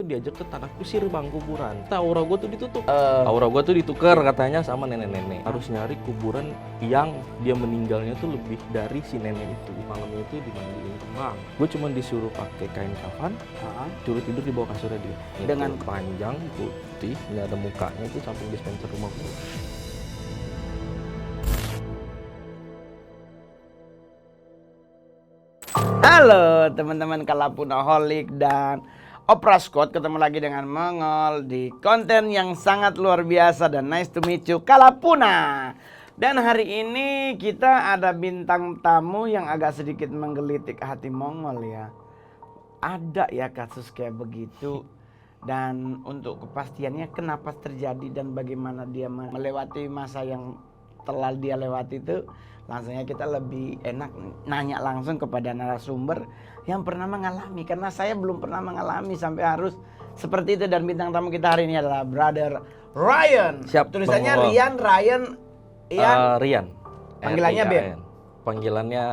diajak ke tanah kusir bang, kuburan. Aura gue tuh ditutup. Aura gue tuh ditukar katanya sama nenek-nenek. Harus nyari kuburan yang dia meninggalnya tuh lebih dari si nenek itu. Malam itu dimandiin bang. Gue cuma disuruh pakai kain kafan, suruh tidur di bawah kasurnya dia. Dengan panjang putih, nggak ada mukanya itu samping dispenser rumah gue. Halo teman-teman Kalapunaholik dan Oprascode, ketemu lagi dengan Mongol di konten yang sangat luar biasa dan nice to meet you, Kalapuna. Dan hari ini kita ada bintang tamu yang agak sedikit menggelitik hati Mongol ya. Ada ya kasus kayak begitu. Dan untuk kepastiannya kenapa terjadi dan bagaimana dia melewati masa yang telah dia lewati itu, langsungnya kita lebih enak nanya langsung kepada narasumber yang pernah mengalami, karena saya belum pernah mengalami sampai harus seperti itu. Dan bintang tamu kita hari ini adalah Brother Ryan. Siap, tulisannya Bang. Ryan. Rian. Panggilannya Beb. Panggilannya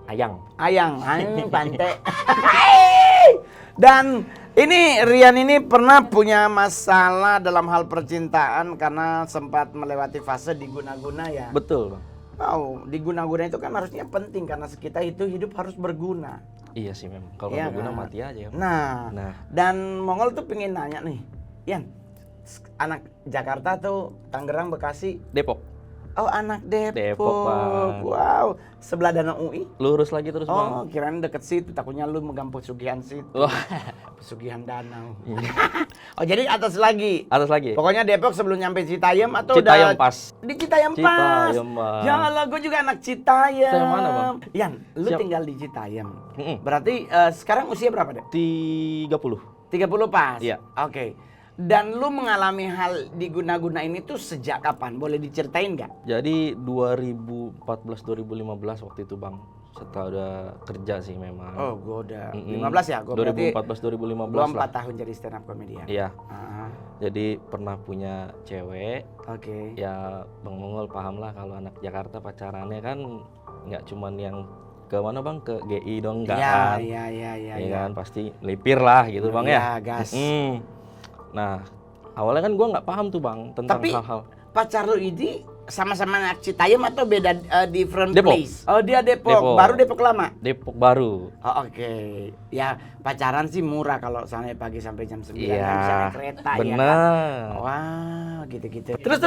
Ayang. Ayang, pantai. Dan ini Rian ini pernah punya masalah dalam hal percintaan karena sempat melewati fase diguna-guna ya. Betul bang. Oh, diguna-guna itu kan harusnya penting karena kita itu hidup harus berguna. Iya sih memang. Kalau Iya nggak berguna kan? mati aja. Ya. Nah, dan Mongol tuh pengen nanya nih, Yan, anak Jakarta tuh Tangerang, Bekasi? Depok. Oh, anak Depok. Depok, Bang. Wow, sebelah Danau UI? Lurus lagi terus bang. Oh, kirain deket situ, takutnya lu megang pesugihan situ. Wah. Pesugihan danau. Oh, jadi atas lagi. Atas lagi. Pokoknya Depok sebelum nyampe Citayam atau Citayam udah pas. di Citayam pas. Citayam, Bang. Ya Allah, gue juga anak Citayam. Citayam mana, Bang? Yan, lu Siap. tinggal di Citayam. Mm-mm. Berarti sekarang usia berapa, Dek? 30. 30 pas? Iya. Oke. Dan lu mengalami hal diguna-guna ini tuh sejak kapan? Boleh diceritain nggak? Jadi 2014-2015 waktu itu bang. Setelah udah kerja sih memang. Oh, gue udah Mm-mm. 15 ya? Gue berarti 2014-2015 gua 4 lah. tahun jadi stand up comedian. Iya. Ah, Jadi pernah punya cewek. Oke. Ya Bang Mongol paham lah kalau anak Jakarta pacarannya kan nggak cuman yang ke mana bang, ke GI dong, nggak kan? Iya. Ya kan pasti melipir lah gitu bang ya. Iya, gas. Nah awalnya kan gua nggak paham tuh bang tentang Tapi hal-hal. pacar lu ini sama-sama anak Citayam atau beda different Depok. place? Oh, dia Depok. Depok. Baru Depok lama? Depok baru. Oh, oke. Ya, pacaran sih murah kalau sampai pagi sampai jam 9 Iya. kan bisa naik kereta ya kan. Bener. Wah, gitu-gitu. Terus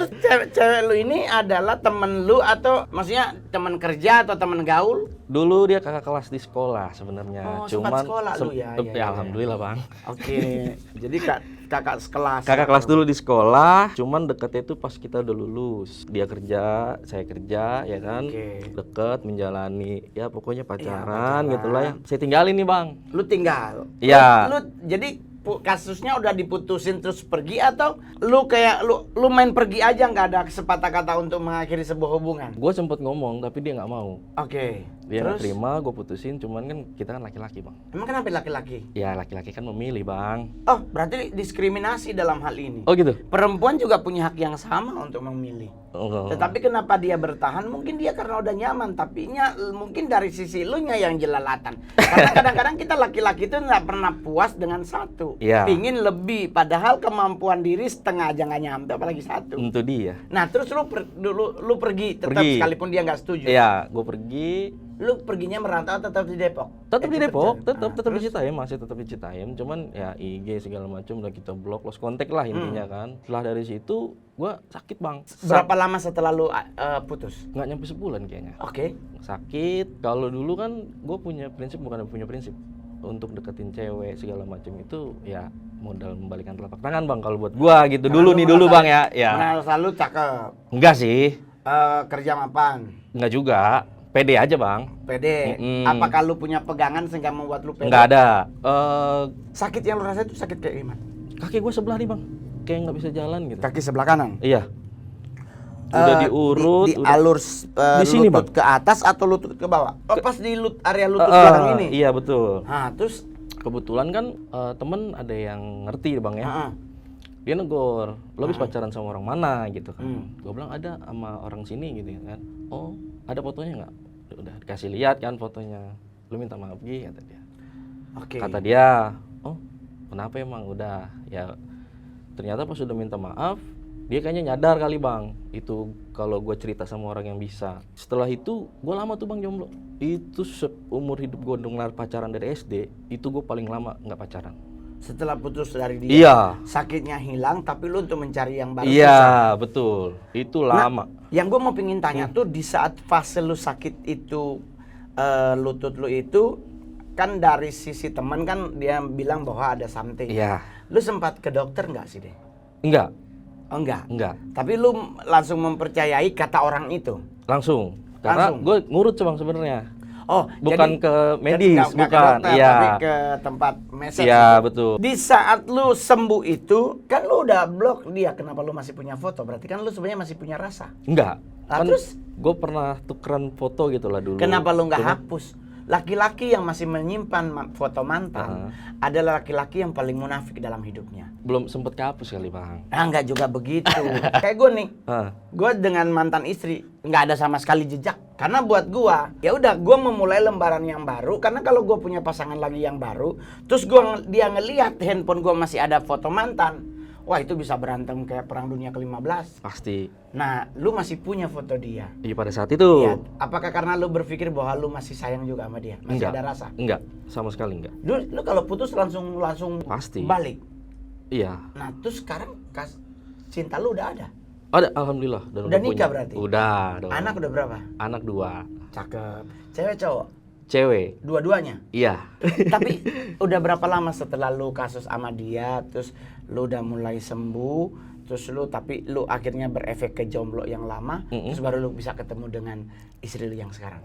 cewek lu ini adalah temen lu atau maksudnya teman kerja atau teman gaul? Dulu dia kakak kelas di sekolah sebenarnya. Oh, sempat sekolah lu ya? Iya. Alhamdulillah bang. Oke. Jadi kakak sekelas. Kakak kelas dulu di sekolah, cuman deketnya itu pas kita udah lulus. Dia kerja, saya kerja, ya kan. Oke. Deket, menjalani, ya pokoknya pacaran, pacaran. gitulah ya. Saya tinggalin nih bang. Lu tinggal. Iya. Lu jadi kasusnya udah diputusin terus pergi atau lu kayak lu main pergi aja, nggak ada kesepakatan kata untuk mengakhiri sebuah hubungan? Gue sempet ngomong tapi dia nggak mau. Oke. Dia nggak Terus terima, gue putusin. Cuman kan kita kan laki-laki bang. emang kenapa laki-laki? Ya laki-laki kan memilih bang. Oh, berarti diskriminasi dalam hal ini. Oh gitu. Perempuan juga punya hak yang sama untuk memilih. Oh. Tetapi kenapa dia bertahan? Mungkin dia karena udah nyaman, tapi mungkin dari sisi lu nya yang jelalatan. Karena kadang-kadang kita laki-laki itu nggak pernah puas dengan satu. Iya. Pingin lebih, padahal kemampuan diri setengah aja nggak nyampe, apalagi satu. Untuk dia. Nah, terus lu pergi tetap Pergi. sekalipun dia nggak setuju. Iya, gue pergi. Lu perginya merantau tetap di Depok? Tetap di Depok, Nah, tetap di terus? Citayam, masih tetap di Citayam. Cuman ya IG segala macam udah kita blok, lost kontak lah intinya kan. Setelah dari situ gua sakit bang. Berapa lama setelah lu putus? Nggak nyampe sebulan kayaknya. Oke. Sakit. Kalau dulu kan gue punya prinsip, bukan punya prinsip untuk deketin cewek segala macam itu ya modal membalikan telapak tangan bang kalau buat gua gitu. Karena Dulu lu nih dulu merasa- bang ya. Ya. Merasa lu cakep. Enggak sih. Kerja mapan. Enggak juga. Pede aja bang. Pede. Apakah lu punya pegangan sehingga membuat lu pede? Enggak ada. Sakit yang lu rasa itu sakit kayak gimana? Kaki gue sebelah nih bang. Kayak nggak bisa jalan gitu. Kaki sebelah kanan. Iya. Udah diurut. Di alur Di sini, lutut Bang. ke atas atau lutut ke bawah? Oh, pas di area lutut belakang ini. Iya betul. Nah, terus Kebetulan kan temen ada yang ngerti bang ya. heeh. Dia negor, lo habis pacaran sama orang mana gitu kan. Gue bilang ada sama orang sini gitu kan. Oh ada fotonya nggak? Udah dikasih lihat kan fotonya. Lu minta maaf Gi kata dia. Oke. Kata dia, oh kenapa emang? Udah ya, ternyata pas sudah minta maaf dia kayaknya nyadar kali bang, itu kalau gue cerita sama orang yang bisa. Setelah itu gue lama tuh bang jomblo. Itu seumur hidup gue dengar pacaran dari SD, itu gue paling lama nggak pacaran. Setelah putus dari dia, Iya. sakitnya hilang, tapi lu untuk mencari yang baru susah. Iya betul, itu lama. Yang gue mau pingin tanya tuh, di saat fase lu sakit itu, lutut lu itu, kan dari sisi teman kan dia bilang bahwa ada something. Iya. Lu sempat ke dokter nggak sih deh? Enggak, Oh enggak. enggak. Tapi lu langsung mempercayai kata orang itu. Langsung. Karena Langsung? gue ngurut bang sebenarnya. Oh, Bukan jadi ke medis, nggak ke bukan. dokter, Iya. tapi ke tempat mesej. Iya gitu. betul. Di saat lu sembuh itu, kan lu udah blok dia. Kenapa lu masih punya foto? Berarti kan lu sebenarnya masih punya rasa. Enggak. Lah, Kan terus? gue pernah tukeran foto gitu lah dulu. Kenapa lu nggak Cuma- hapus? Laki-laki yang masih menyimpan foto mantan adalah laki-laki yang paling munafik dalam hidupnya. Belum sempet kehapus kali bang. Enggak juga begitu. Kayak gue nih, Ah, gue dengan mantan istri nggak ada sama sekali jejak. Karena buat gue, ya udah gue memulai lembaran yang baru. Karena kalau gue punya pasangan lagi yang baru, terus dia ngelihat handphone gue masih ada foto mantan, wah itu bisa berantem kayak perang dunia ke-15. pasti. Nah, lu masih punya foto dia. Iya pada saat itu. Iya. Apakah karena lu berpikir bahwa lu masih sayang juga sama dia? Masih Enggak. ada rasa? Enggak, sama sekali enggak. Lu kalau putus langsung Pasti. balik. Iya. Nah, terus sekarang cinta lu udah ada. Ada, alhamdulillah. Dan Udah nikah punya. berarti? Udah dong. Anak udah berapa? Anak 2. Cakep. Cewek cowok? Cewek. Dua-duanya? Iya. Tapi udah berapa lama setelah lu kasus sama dia, terus lu udah mulai sembuh, terus tapi lu akhirnya berefek ke jomblo yang lama, terus baru lu bisa ketemu dengan istri lu yang sekarang?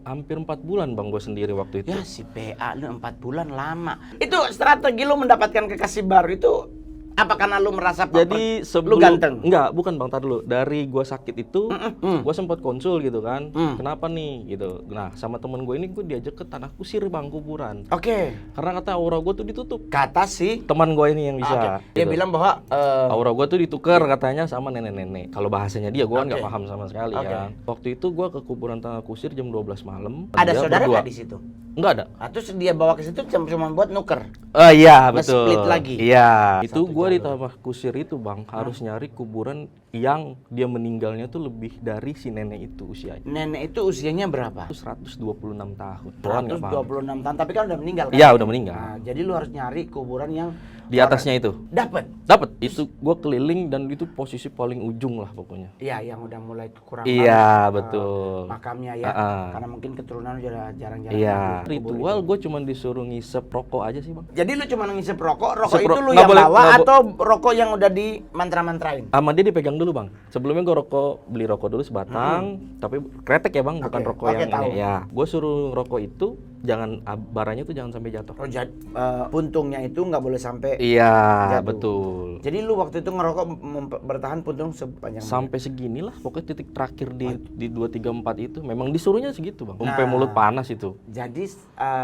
Hampir 4 bulan bang gue sendiri waktu itu. Ya si PA lu 4 bulan lama. Itu strategi lu mendapatkan kekasih baru itu apa karena lu merasa Jadi lu sebelum ganteng? Enggak, bukan bang, tar dulu. Dari gua sakit itu, gua sempat konsul gitu kan. Kenapa nih gitu. Nah, sama temen gue ini gue diajak ke tanah kusir bang, kuburan. Oke. Karena kata aura gua tuh ditutup. Kata si Teman gue ini yang bisa. Oke. Dia gitu. bilang bahwa Aura gua tuh ditukar katanya sama nenek-nenek. Kalau bahasanya dia gua nggak Oke. paham sama sekali Oke. kan. Waktu itu gua ke kuburan tanah kusir jam 12 malam. ada Dia saudara berdua. nggak di situ? Enggak ada. Nah, terus dia bawa ke situ cuma buat nuker. Oh iya betul. Nge-split lagi. Iya. Itu Satu gua di jalur. tanah kusir itu bang harus nyari kuburan yang dia meninggalnya tuh lebih dari si nenek itu usianya. Nenek itu usianya berapa? 126 tahun. Tuhan nggak paham. 126 tahun, tapi kan udah meninggal kan? Iya udah meninggal. Nah, jadi lu harus nyari kuburan yang Di atasnya itu. dapat. Dapat. Itu gua keliling dan itu posisi paling ujung lah pokoknya. Iya, yang udah mulai kurang Iya, banget, betul. makamnya ya. Karena mungkin keturunan udah jarang-jarang Iya. lagi kubur Ritual itu. gue cuma disuruh ngisep rokok aja sih bang. Jadi lu cuma ngisep rokok Ngisep itu lu nggak yang boleh- bawa nggak bo- atau rokok yang udah di mantra-mantrain? Sama dia dipegang dulu bang. Sebelumnya gue beli rokok dulu sebatang, tapi kretek ya bang, bukan Oke, rokok oke, yang tahu. ini. Ya, gue suruh rokok itu baranya tuh jangan sampai jatuh. Oh, puntungnya itu nggak boleh sampai Iya, jatuh. betul. Jadi lu waktu itu ngerokok bertahan puntung sepanjang Sampai seginilah, pokoknya titik terakhir di 2, 3, 4 itu memang disuruhnya segitu bang. Nah. Sampai mulut panas itu. Jadi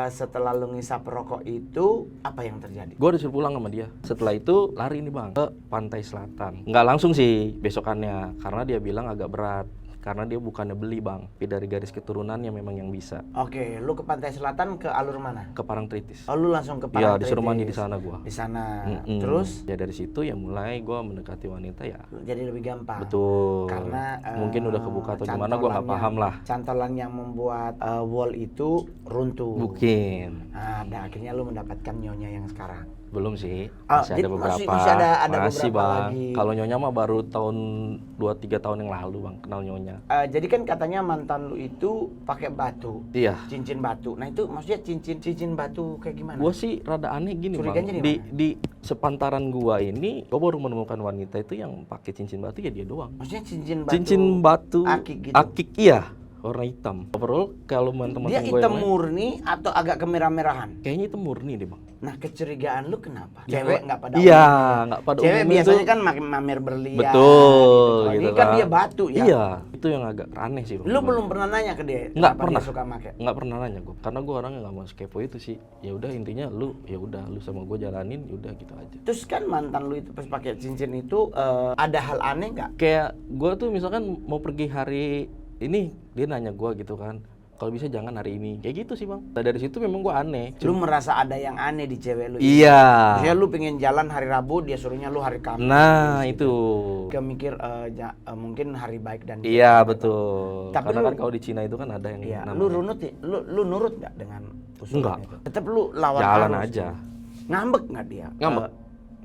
setelah lu ngisap rokok itu apa yang terjadi? Gue disuruh pulang sama dia. Setelah itu lari nih bang ke pantai selatan. Nggak langsung sih besokannya, karena dia bilang agak berat. Karena dia bukannya beli bang, tapi dari garis keturunannya memang yang bisa. Oke, lu ke pantai selatan ke alur mana? Ke Parangtritis. Oh, lu langsung ke Iya, Parangtritis. disuruh mandi di sana gua. Di sana. Mm-mm. Terus ya dari situ ya mulai gua mendekati wanita ya. jadi lebih gampang. Betul. Karena mungkin udah kebuka atau gimana gua nggak paham lah. Cantolan yang membuat wall itu runtuh. Mungkin. Nah, dan akhirnya lu mendapatkan nyonya yang sekarang. Belum sih. Oh, Masih jadi ada beberapa. masih ada Masih, beberapa bang. lagi. Kalau nyonya mah baru tahun 2-3 tahun yang lalu bang kenal nyonya. Jadi kan katanya mantan lu itu pakai batu, Iya. cincin batu. Nah itu maksudnya cincin batu kayak gimana? Gua sih rada aneh gini Curiganya bang. di Di sepantaran gua ini, gua baru menemukan wanita itu yang pakai cincin batu ya dia doang. Maksudnya cincin batu. Cincin batu. akik gitu. Akik iya. Warna hitam. Overall kalau teman-teman Dia gue hitam yang lain, murni atau agak kemerah-merahan? kayaknya itu murni deh bang. Nah kecurigaan lu kenapa? Ya, Cewek nggak pada iya, umumnya. nggak pada Cewek umumnya biasanya itu- kan mamer berlian. Betul, Kalau gitu ini kan dia batu ya. Iya, itu yang agak aneh sih. Bang. Lu belum pernah nanya ke dia? Nggak kenapa pernah. Dia suka make? Nggak pernah nanya gue, karena gue orangnya nggak mau kepo itu sih. Ya udah intinya lu sama gue jalanin, ya udah gitu aja. Terus kan mantan lu itu pas pakai cincin itu ada hal aneh nggak? Kayak gue tuh misalkan mau pergi hari ini, dia nanya gue gitu kan, kalau bisa jangan hari ini. Kayak gitu sih bang. Nah, dari situ memang gue aneh. Lu merasa ada yang aneh di cewek lu? Iya. Maksudnya lu pengen jalan hari Rabu, dia suruhnya lu hari Kamis. Nah itu. Gak mikir mungkin hari baik dan Iya betul. Tapi karena lu, kan kalau di Cina itu kan ada yang iya, namanya. lu runut ya? Lu nurut nggak dengan usulan Enggak. itu? Tetap lu lawan Jalan arus. aja. Ngambek nggak dia? Ngambek.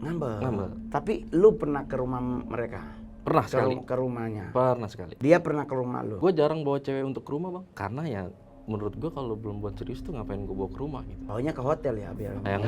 Ngambek. Tapi lu pernah ke rumah mereka? Pernah sekali. Ke rumahnya? Pernah sekali. Dia pernah ke rumah lu? Gue jarang bawa cewek untuk ke rumah bang. Karena ya menurut gue kalau belum buat serius tuh ngapain gue bawa ke rumah gitu. Baunya ke hotel ya biar. Yang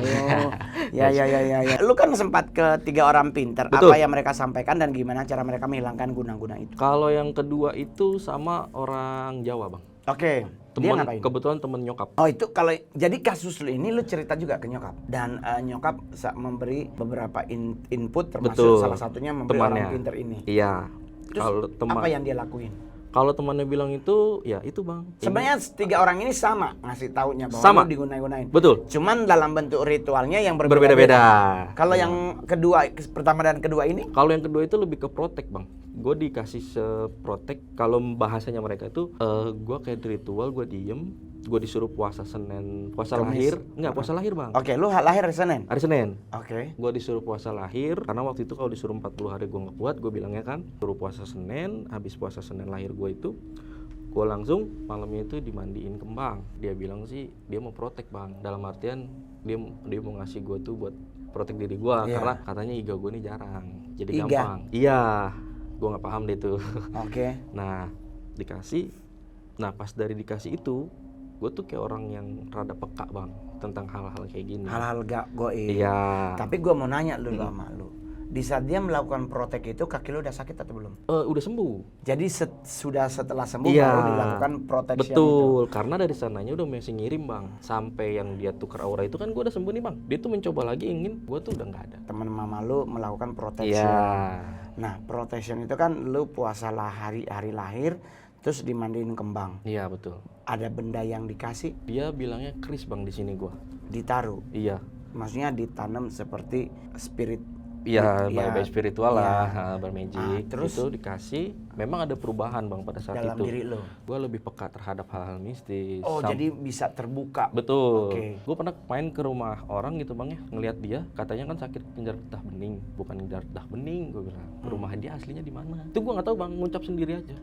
Ya. Lu kan sempat ke 3 orang pinter. Betul. Apa yang mereka sampaikan dan gimana cara mereka menghilangkan guna-guna itu? Kalau yang kedua itu sama orang Jawa bang. Oke. Dia Temen, ngapain? kebetulan temen nyokap. Oh itu kalau jadi kasus lu ini lu cerita juga ke nyokap dan nyokap memberi beberapa input termasuk Betul. salah satunya memberi Temannya. orang pinter ini. Iya. Terus Kalau apa yang dia lakuin? Kalau temannya bilang itu, ya itu bang. Sebenarnya 3 orang ini sama ngasih taunya bahwa Sama. lu digunain-gunain. Betul. Cuman dalam bentuk ritualnya yang Berbeda-beda. Kalau yang kedua, pertama dan kedua ini? Kalau yang kedua itu lebih ke protek bang. Gue dikasih seprotek. Kalau bahasanya mereka itu, gue kayak ritual, gue diem, gue disuruh puasa Senin, puasa Kamis. lahir, enggak puasa lahir bang. Oke, lu lahir hari Senin? Hari Senin. Oke. Gue disuruh puasa lahir karena waktu itu kalau disuruh 40 hari gue nggak kuat, gue bilangnya kan suruh puasa Senin. Habis puasa Senin lahir gue itu, gue langsung malamnya itu dimandiin kembang. Dia bilang sih dia mau protek bang, dalam artian dia mau ngasih gue tuh buat protek diri gue. Iya. Karena katanya iga gue ini jarang, jadi Iga? gampang. Iya, gue nggak paham deh tuh. Oke. Nah dikasih, nah pas dari dikasih itu gue tuh kayak orang yang rada peka bang tentang hal-hal kayak gini. Hal-hal gak goib. Iya. Tapi gua mau nanya lu sama lu. Di saat dia melakukan protek itu kaki lu udah sakit atau belum? Udah sembuh. Jadi sudah setelah sembuh Iya. baru dilakukan protection Betul, itu. karena dari sananya udah masih ngirim bang. Sampai yang dia tukar aura itu kan gue udah sembuh nih bang. Dia tuh mencoba lagi ingin, gue tuh udah nggak ada. Teman mama lu melakukan protection. Iya. Nah, protection itu kan lu puasa hari lahir terus dimandiin kembang. Iya betul. Ada benda yang dikasih Dia bilangnya keris bang di sini gue. ditaruh. Iya. Maksudnya ditanam seperti spirit. Iya, Iya. baik spiritual lah, Iya. bermagic. Terus? Itu dikasih, memang ada perubahan bang pada saat Dalam itu. diri lo. Gue lebih peka terhadap hal-hal mistis. Oh, jadi bisa terbuka. Betul. Oke. Gue pernah main ke rumah orang gitu bang ya, ngelihat dia, katanya kan sakit kelenjar getah bening, bukan kelenjar getah bening. Gue bilang, rumah dia aslinya di mana? Itu gue nggak tahu bang, ngucap sendiri aja.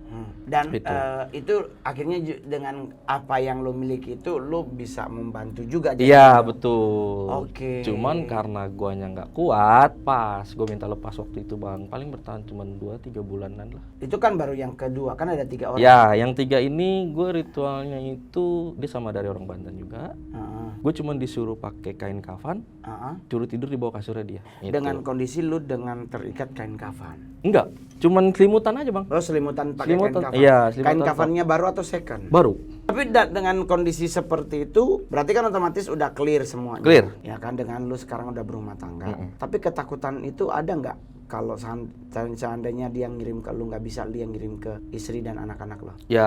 Dan Gitu. itu akhirnya dengan apa yang lo miliki itu lo bisa membantu juga. Iya betul. Oke. Cuman karena guanya nggak kuat, pas gue minta lepas waktu itu bang, paling bertahan cuma 2-3 bulanan lah. Itu kan baru yang kedua, kan ada 3 orang. Ya, yang 3 ini gue ritualnya itu dia sama dari orang Banten juga. Heeh. Gue cuma disuruh pakai kain kafan, Heeh. suruh tidur di bawah kasurnya dia. Gitu. Dengan kondisi lu dengan terikat kain kafan. Enggak, cuman selimutan aja bang. Oh, selimutan pakai Selimutan, kain kafan. iya, selimutan Kain kafannya baru atau second? Baru. Tapi dengan kondisi seperti itu, berarti kan otomatis udah clear semuanya. Clear. Ya kan, dengan lu sekarang udah berumah tangga. Tapi ketakutan itu ada nggak? Kalau seandainya dia ngirim ke lu nggak bisa, dia ngirim ke istri dan anak-anak lo. Ya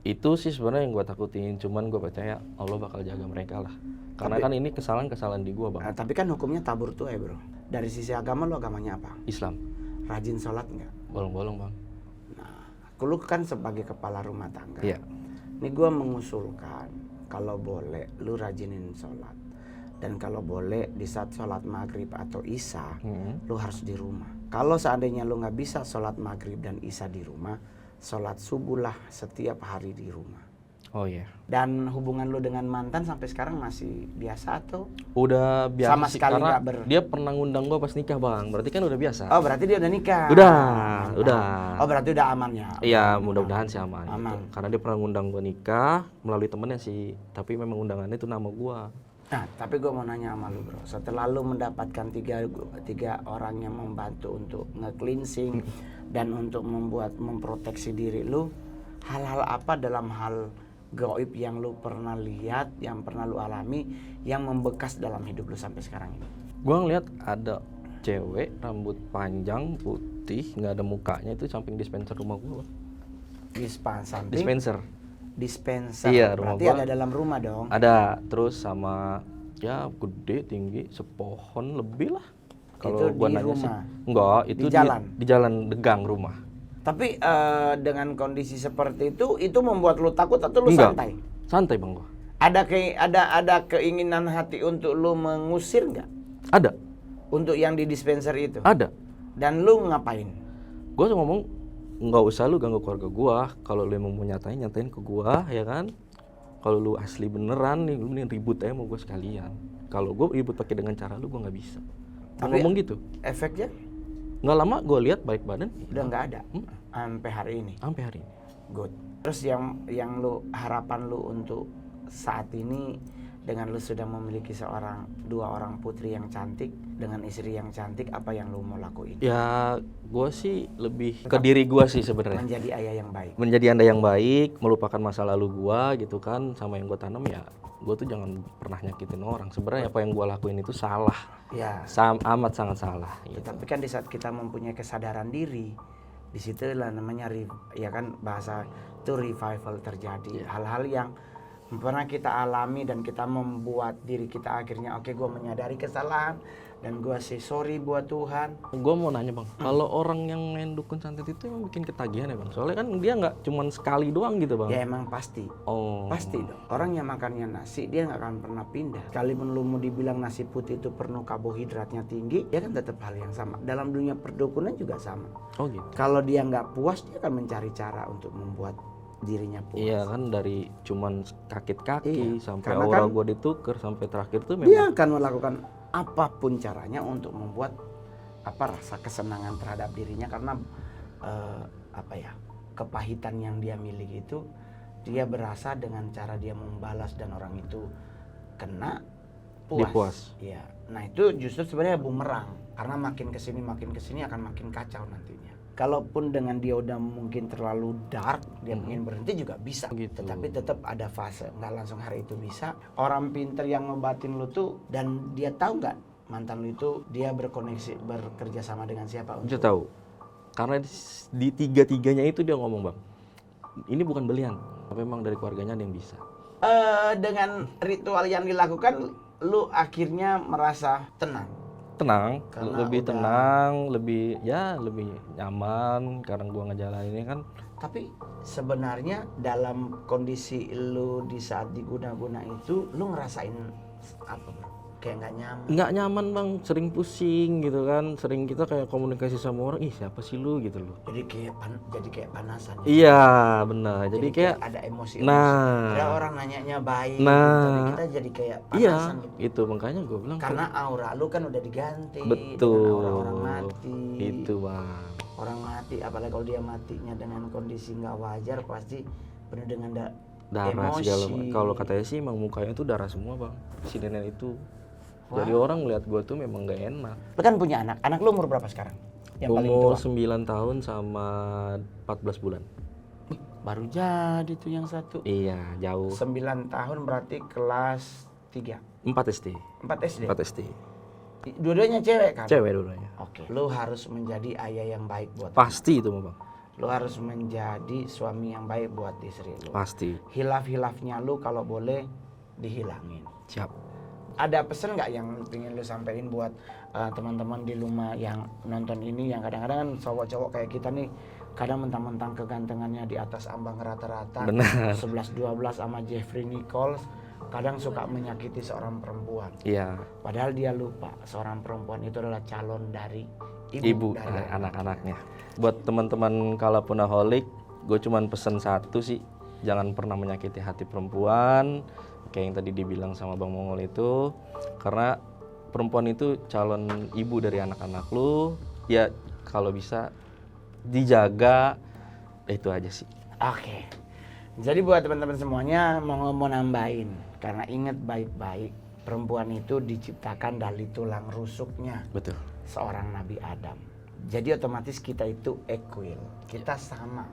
itu sih sebenarnya yang gue takutin, cuman gue percaya Allah bakal jaga mereka lah. Karena kan ini kesalahan-kesalahan di gue bang. Tapi kan hukumnya tabur tuh ya bro. Dari sisi agama lu agamanya apa? Islam, Rajin sholat nggak? bolong-bolong bang. Lu kan sebagai kepala rumah tangga. Iya. Ini gue mengusulkan kalau boleh lu rajinin sholat. Dan kalau boleh di saat sholat maghrib atau isya, lu harus di rumah. Kalau seandainya lu nggak bisa sholat maghrib dan isya di rumah, sholat subuh lah setiap hari di rumah. Oh iya. Dan hubungan lu dengan mantan sampai sekarang masih biasa atau? Udah biasa Sama sih, sekali karena nggak dia pernah ngundang gue pas nikah bang. Berarti kan udah biasa. Oh berarti dia udah nikah? Udah, Mantap. udah. Oh berarti udah aman ya? Iya, mudah-mudahan sih aman. Aman. Gitu. Karena dia pernah ngundang gue nikah melalui temennya sih. Tapi memang undangannya itu nama gue. Nah, tapi gue mau nanya sama lu bro, setelah lu mendapatkan tiga orang yang membantu untuk nge-cleansing dan untuk memproteksi diri lu, hal-hal apa dalam hal gaib yang lu pernah lihat, yang pernah lu alami, yang membekas dalam hidup lu sampai sekarang ini? Gue ngeliat ada cewek rambut panjang putih nggak ada mukanya itu samping dispenser rumah gue. Dispenser. Dispenser. Iya, rumah berarti gua. ada dalam rumah dong. Ada, terus sama ya gede tinggi sepohon lebih lah. Itu Kalau gua di nanya rumah? sih, enggak, itu Di jalan? di jalan gang rumah. Tapi dengan kondisi seperti itu membuat lu takut atau lu Enggak. santai? Santai bang gua. Ada keinginan hati untuk lu mengusir nggak? Ada. Untuk yang di dispenser itu? Ada. Dan lu ngapain? Gua tuh ngomong nggak usah lu ganggu keluarga gua. Kalau lu emang mau nyatain ke gua, ya kan. Kalau lu asli beneran nih, lu mending ribut aja sama gua sekalian. Kalau gua ribut pakai dengan cara lu, gua nggak bisa. Gua Tapi ngomong gitu. efeknya Nggak lama gua lihat baik badan. udah nggak ada sampai hari ini. Sampai hari ini. Good. Terus yang lu harapan lu untuk saat ini dengan lu sudah memiliki dua orang putri yang cantik dengan istri yang cantik, apa yang lu mau lakuin? Ya, gua sih lebih ke diri gua sih sebenarnya. Menjadi ayah yang baik. Menjadi anda yang baik, melupakan masa lalu gua gitu kan, sama yang gua tanam ya. Gua tuh jangan pernah nyakitin orang. Sebenarnya apa yang gua lakuin itu salah. Ya. Amat sangat salah. Gitu. Tetapi kan di saat kita mempunyai kesadaran diri, disitulah namanya ya kan bahasa itu revival terjadi. Hal-hal yang pernah kita alami dan kita membuat diri kita akhirnya oke, gue menyadari kesalahan dan gue say sorry buat Tuhan. Gue mau nanya bang, kalau orang yang main dukun santet itu emang bikin ketagihan ya bang? Soalnya kan dia nggak cuma sekali doang gitu bang. Ya emang pasti. Oh. Pasti dong. Orang yang makannya nasi dia nggak akan pernah pindah. Sekalipun lu mau dibilang nasi putih itu penuh karbohidratnya tinggi, ya kan tetap hal yang sama. Dalam dunia perdukunan juga sama. Oh gitu. Kalau dia nggak puas, dia akan mencari cara untuk membuat dirinya puas. Iya kan, dari cuman kakit kaki sampai Karena aura kan gue dituker sampai terakhir tuh dia memang. akan melakukan apapun caranya untuk membuat rasa kesenangan terhadap dirinya, karena kepahitan yang dia miliki itu dia berasa dengan cara dia membalas dan orang itu kena puas. Dipuas. Iya. Nah itu justru sebenarnya bumerang, karena makin kesini akan makin kacau nantinya. Kalaupun dengan dia udah mungkin terlalu dark, dia ingin berhenti juga bisa. Gitu. Tetapi tetap ada fase, nggak langsung hari itu bisa. Orang pinter yang ngobatin lu tuh, dan dia tahu nggak mantan lu itu dia bekerja sama dengan siapa? Dia tahu. Karena di tiga-tiganya itu dia ngomong bang, ini bukan belian, tapi memang dari keluarganya ada yang bisa. Dengan ritual yang dilakukan, lu akhirnya merasa tenang. Tenang, Karena lebih tenang, lebih nyaman karena gua ngejalaninnya kan. Tapi sebenarnya dalam kondisi lu di saat diguna-guna itu, lu ngerasain apa bro? Kayak nggak nyaman? Nggak nyaman bang, sering pusing gitu kan, sering kita kayak komunikasi sama orang, ih siapa sih lu gitu loh. Jadi kayak panasan. Ya? Iya benar, jadi kayak ada emosi. nah, ada orang nanyanya baik, nah, tapi kita jadi kayak iya panasan. Gitu. itu makanya gue bilang Karena aura lu kan udah diganti betul dengan orang mati. itu bang. Orang mati, apalagi kalau dia matinya dengan kondisi nggak wajar, pasti penuh dengan Darah emosi. segala. Kalau katanya sih emang mukanya tuh darah semua bang, si nenek itu. Jadi orang ngeliat gue tuh memang gak enak. Lu kan punya anak lu umur berapa sekarang? Yang paling Umur tua? 9 tahun sama 14 bulan. Baru jadi tuh yang satu. Iya jauh. 9 tahun berarti kelas 3. 4 SD. 4 SD. 4 SD. Dua-duanya cewek kan? Cewek dulunya. Oke. Lu harus menjadi ayah yang baik buat Pasti itu bang. lu, harus menjadi suami yang baik buat istri lu. Pasti. Hilaf-hilafnya lu kalau boleh dihilangin. Siap. Ada pesan nggak yang ingin lu sampaikan buat teman-teman di rumah yang nonton ini, yang kadang-kadang kan cowok-cowok kayak kita nih kadang mentang-mentang kegantengannya di atas ambang rata-rata, Benar. 11-12 sama Jeffrey Nichols, kadang suka menyakiti seorang perempuan. Iya. Padahal dia lupa seorang perempuan itu adalah calon dari Ibu dari anak-anaknya. Buat teman-teman Kalapunaholic, gue cuman pesen satu sih, jangan pernah menyakiti hati perempuan. Kayak yang tadi dibilang sama Bang Mongol itu, karena perempuan itu calon ibu dari anak-anak lu. Ya kalau bisa dijaga, itu aja sih. Oke. Jadi buat teman-teman semuanya mau nambahin, karena ingat baik-baik, perempuan itu diciptakan dari tulang rusuknya Betul. seorang Nabi Adam. Jadi otomatis kita itu equal, kita sama.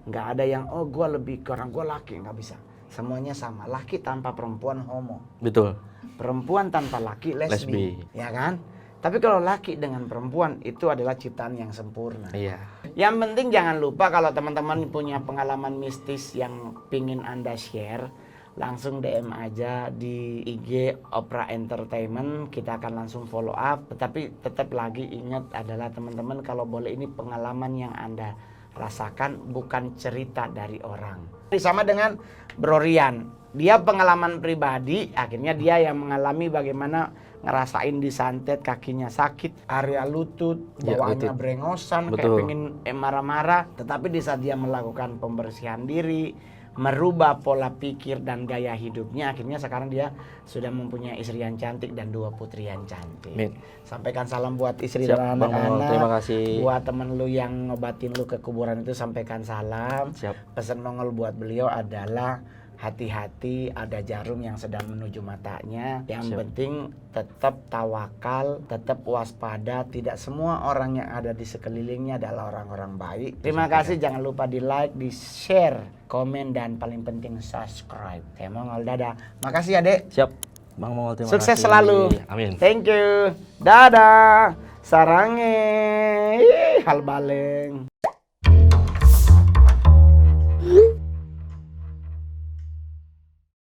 Nggak ada yang gue lebih kurang, gue laki, nggak bisa. Semuanya sama, laki tanpa perempuan homo. Betul. Perempuan tanpa laki lesbi. Ya kan? Tapi kalau laki dengan perempuan itu adalah ciptaan yang sempurna. Iya. Yang penting jangan lupa kalau teman-teman punya pengalaman mistis yang pingin Anda share, langsung DM aja di IG Opera Entertainment, kita akan langsung follow up. Tetapi tetap lagi ingat adalah teman-teman, kalau boleh ini pengalaman yang Anda rasakan, bukan cerita dari orang. Sama dengan Bro Rian, dia pengalaman pribadi, akhirnya dia yang mengalami bagaimana ngerasain disantet, kakinya sakit, area lutut, Ya, bawaannya lutut. brengosan, kayak Betul. pengen marah-marah. Tetapi di saat dia melakukan pembersihan diri, merubah pola pikir dan gaya hidupnya, akhirnya sekarang dia sudah mempunyai istri yang cantik dan 2 putri yang cantik. Amin. Sampaikan salam buat istri Siap, dan Bang Mongol. anak-anak. Terima kasih. Buat temen lu yang ngobatin lu ke kuburan itu, sampaikan salam. Siap. Pesan Mongol buat beliau adalah hati-hati, ada jarum yang sedang menuju matanya. Yang Siap. penting tetap tawakal, tetap waspada. Tidak semua orang yang ada di sekelilingnya adalah orang-orang baik. Terima kasih, jangan lupa di like, di share, komen, dan paling penting subscribe. Saya Mongol, dadah. Makasih ya, Dek. Siap. Bang Mongol, terima Sukses kasih. selalu. Amin. Thank you. Dadah. Sarange. Hal baleng.